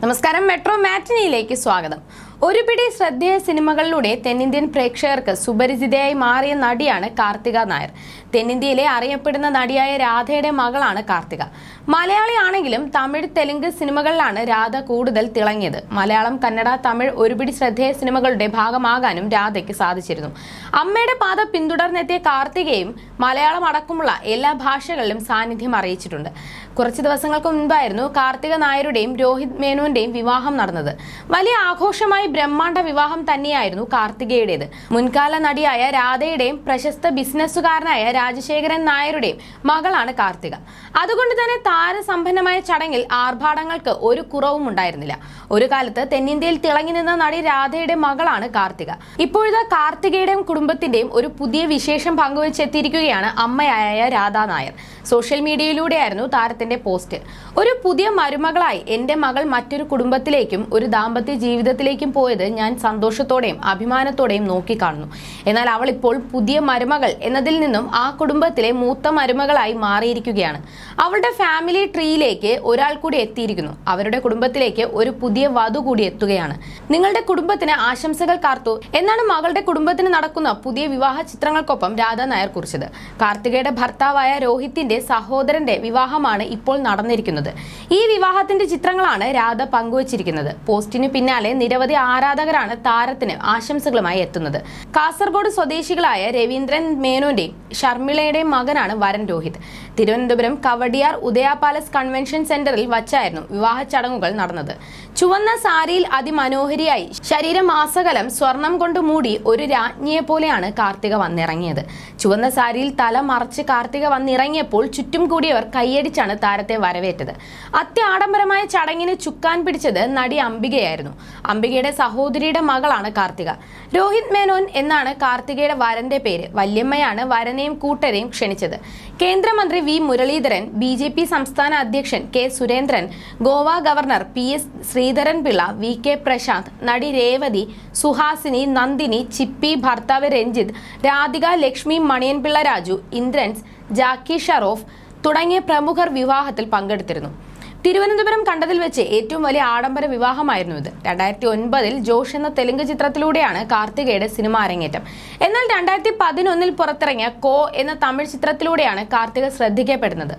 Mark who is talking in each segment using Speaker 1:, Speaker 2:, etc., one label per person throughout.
Speaker 1: നമസ്കാരം, മെട്രോ മാറ്റിനിയിലേക്ക് സ്വാഗതം. ഒരു പിടി ശ്രദ്ധേയ സിനിമകളിലൂടെ തെന്നിന്ത്യൻ പ്രേക്ഷകർക്ക് സുപരിചിതയായി മാറിയ നടിയാണ് കാർത്തിക നായർ. തെന്നിന്ത്യയിലെ അറിയപ്പെടുന്ന നടിയായ രാധയുടെ മകളാണ് കാർത്തിക. മലയാളിയാണെങ്കിലും തമിഴ്, തെലുങ്ക് സിനിമകളിലാണ് രാധ കൂടുതൽ തിളങ്ങിയത്. മലയാളം, കന്നഡ, തമിഴ് ഒരുപിടി ശ്രദ്ധേയ സിനിമകളുടെ ഭാഗമാകാനും രാധയ്ക്ക് സാധിച്ചിരുന്നു. അമ്മയുടെ പാത പിന്തുടർന്നെത്തിയ കാർത്തികയും മലയാളം അടക്കമുള്ള എല്ലാ ഭാഷകളിലും സാന്നിധ്യം അറിയിച്ചിട്ടുണ്ട്. കുറച്ച് ദിവസങ്ങൾക്ക് മുൻപായിരുന്നു കാർത്തിക നായരുടെയും രോഹിത് മേനോന്റെയും വിവാഹം നടന്നത്. വലിയ ആഘോഷമായി ബ്രഹ്മാണ്ഡ വിവാഹം തന്നെയായിരുന്നു കാർത്തികയുടേത്. മുൻകാല നടിയായ രാധയുടെയും പ്രശസ്ത ബിസിനസ്സുകാരനായ രാജശേഖരൻ നായരുടെയും മകളാണ് കാർത്തിക. അതുകൊണ്ട് തന്നെ താരസമ്പന്നമായ ചടങ്ങിൽ ആർഭാടങ്ങൾക്ക് ഒരു കുറവും ഉണ്ടായിരുന്നില്ല. ഒരു കാലത്ത് തെന്നിന്ത്യയിൽ തിളങ്ങി നിന്ന നടി രാധയുടെ മകളാണ് കാർത്തിക. ഇപ്പോഴത്തെ കാർത്തികയുടെയും കുടുംബത്തിന്റെയും ഒരു പുതിയ വിശേഷം പങ്കുവച്ചെത്തിയിരിക്കുകയാണ് അമ്മയായ രാധാ നായർ. സോഷ്യൽ മീഡിയയിലൂടെയായിരുന്നു താരത്തിന്റെ പോസ്റ്റ്. ഒരു പുതിയ മരുമകളായി എന്റെ മകൾ മറ്റൊരു കുടുംബത്തിലേക്കും ഒരു ദാമ്പത്യ ജീവിതത്തിലേക്കും പോയത് ഞാൻ സന്തോഷത്തോടെയും അഭിമാനത്തോടെയും നോക്കിക്കാണുന്നു. എന്നാൽ അവൾ ഇപ്പോൾ പുതിയ മരുമകൾ എന്നതിൽ നിന്നും ആ കുടുംബത്തിലെ മൂത്ത മരുമകളായി മാറിയിരിക്കുകയാണ്. അവളുടെ ഫാമിലി ട്രീയിലേക്ക് ഒരാൾ കൂടി എത്തിയിരിക്കുന്നു. അവരുടെ കുടുംബത്തിലേക്ക് ഒരു പുതിയ വധു കൂടി എത്തുകയാണ്. നിങ്ങളുടെ കുടുംബത്തിന് ആശംസകൾ കാർത്തു എന്നാണ് മകളുടെ കുടുംബത്തിന് നടക്കുന്ന പുതിയ വിവാഹ ചിത്രങ്ങൾക്കൊപ്പം രാധാ നായർ കുറിച്ചത്. കാർത്തികയുടെ ഭർത്താവായ രോഹിത്തിന്റെ സഹോദരന്റെ വിവാഹമാണ് ഇപ്പോൾ നടന്നിരിക്കുന്നത്. ഈ വിവാഹത്തിന്റെ ചിത്രങ്ങളാണ് രാധ പങ്കുവച്ചിരിക്കുന്നത്. പോസ്റ്റിന് പിന്നാലെ നിരവധി ആരാധകരാണ് താരത്തിന് ആശംസകളുമായി എത്തുന്നത്. കാസർഗോഡ് സ്വദേശികളായ രവീന്ദ്രൻ മേനോന്റെയും ഷർമിളയുടെയും മകനാണ് വരൻ രോഹിത്. തിരുവനന്തപുരം കവടിയാർ ഉദയ പാലസ് കൺവെൻഷൻ സെന്ററിൽ വച്ചായിരുന്നു വിവാഹ ചടങ്ങുകൾ നടന്നത്. ചുവന്ന സാരിയിൽ അതിമനോഹരിയായി ശരീരമാസകലം സ്വർണം കൊണ്ട് മൂടി ഒരു രാജ്ഞിയെ പോലെയാണ് കാർത്തിക വന്നിറങ്ങിയത്. ചുവന്ന സാരിയിൽ തല മറച്ച് കാർത്തിക വന്നിറങ്ങിയപ്പോൾ ചുറ്റും കൂടിയവർ കൈയടിച്ചാണ് താരത്തെ വരവേറ്റത്. അത്യാഡംബരമായ ചടങ്ങിന് ചുക്കാൻ പിടിച്ചത് നടി അംബികയായിരുന്നു. അംബികയുടെ സഹോദരിയുടെ മകളാണ് കാർത്തിക. രോഹിത് മേനോൻ എന്നാണ് കാർത്തികയുടെ വരന്റെ പേര്. വല്യമ്മയാണ് വരനെയും കൂട്ടരെയും ക്ഷണിച്ചത്. കേന്ദ്രമന്ത്രി വി മുരളീധരൻ, BJP സംസ്ഥാന അധ്യക്ഷൻ K Surendran, Goa governor PS Sreedharan Pillai, VK Prashant, നടി രേവതി, സുഹാസിനി, നന്ദിനി, ചിപ്പി, ഭർത്താവ് രഞ്ജിത്ത്, രാധിക, ലക്ഷ്മി, മണിയൻപിള്ള രാജു, ഇന്ദ്രൻസ്, ജാക്കി ഷറോഫ് തുടങ്ങിയ പ്രമുഖർ വിവാഹത്തിൽ പങ്കെടുത്തിരുന്നു. തിരുവനന്തപുരം കണ്ടതിൽ വെച്ച് ഏറ്റവും വലിയ ആഡംബര വിവാഹമായിരുന്നു ഇത്. 2009 ജോഷ് എന്ന തെലുങ്ക് ചിത്രത്തിലൂടെയാണ് കാർത്തികയുടെ സിനിമ അരങ്ങേറ്റം. എന്നാൽ 2011 പുറത്തിറങ്ങിയ കോ എന്ന തമിഴ് ചിത്രത്തിലൂടെയാണ് കാർത്തിക ശ്രദ്ധിക്കപ്പെടുന്നത്.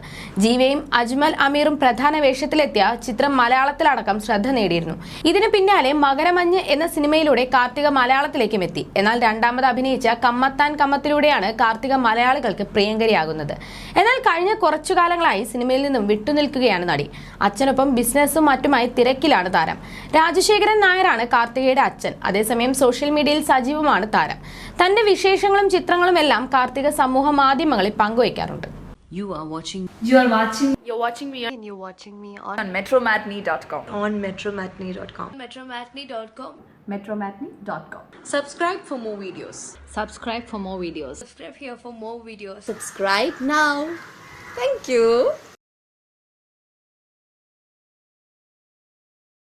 Speaker 1: ജീവയും അജ്മൽ അമീറും പ്രധാന വേഷത്തിലെത്തിയ ചിത്രം മലയാളത്തിലടക്കം ശ്രദ്ധ നേടിയിരുന്നു. ഇതിന് പിന്നാലെ മകരമഞ്ഞ് എന്ന സിനിമയിലൂടെ കാർത്തിക മലയാളത്തിലേക്കും എത്തി. എന്നാൽ രണ്ടാമത് അഭിനയിച്ച കമ്മത്താൻ കമ്മത്തിലൂടെയാണ് കാർത്തിക മലയാളികൾക്ക് പ്രിയങ്കരിയാകുന്നത്. എന്നാൽ കഴിഞ്ഞ കുറച്ചു കാലങ്ങളായി സിനിമയിൽ നിന്നും വിട്ടുനിൽക്കുകയാണ് നടി. അച്ഛനൊപ്പം ബിസിനസ്സും മറ്റുമായി തിരക്കിലാണ് താരം. രാജശേഖരൻ നായരാണ് കാർത്തികയുടെ അച്ഛൻ. അതേസമയം സോഷ്യൽ മീഡിയയിൽ സജീവമാണ് താരം. തന്റെ വിശേഷങ്ങളും ചിത്രങ്ങളും എല്ലാം കാർത്തിക സമൂഹ മാധ്യമങ്ങളിൽ പങ്കുവയ്ക്കാറുണ്ട്.
Speaker 2: You're watching me on
Speaker 3: metromatney.com.
Speaker 2: metromatney.com.
Speaker 3: Subscribe for more videos.
Speaker 2: Subscribe for more videos.
Speaker 3: Subscribe here for more videos.
Speaker 2: Subscribe now. Thank you.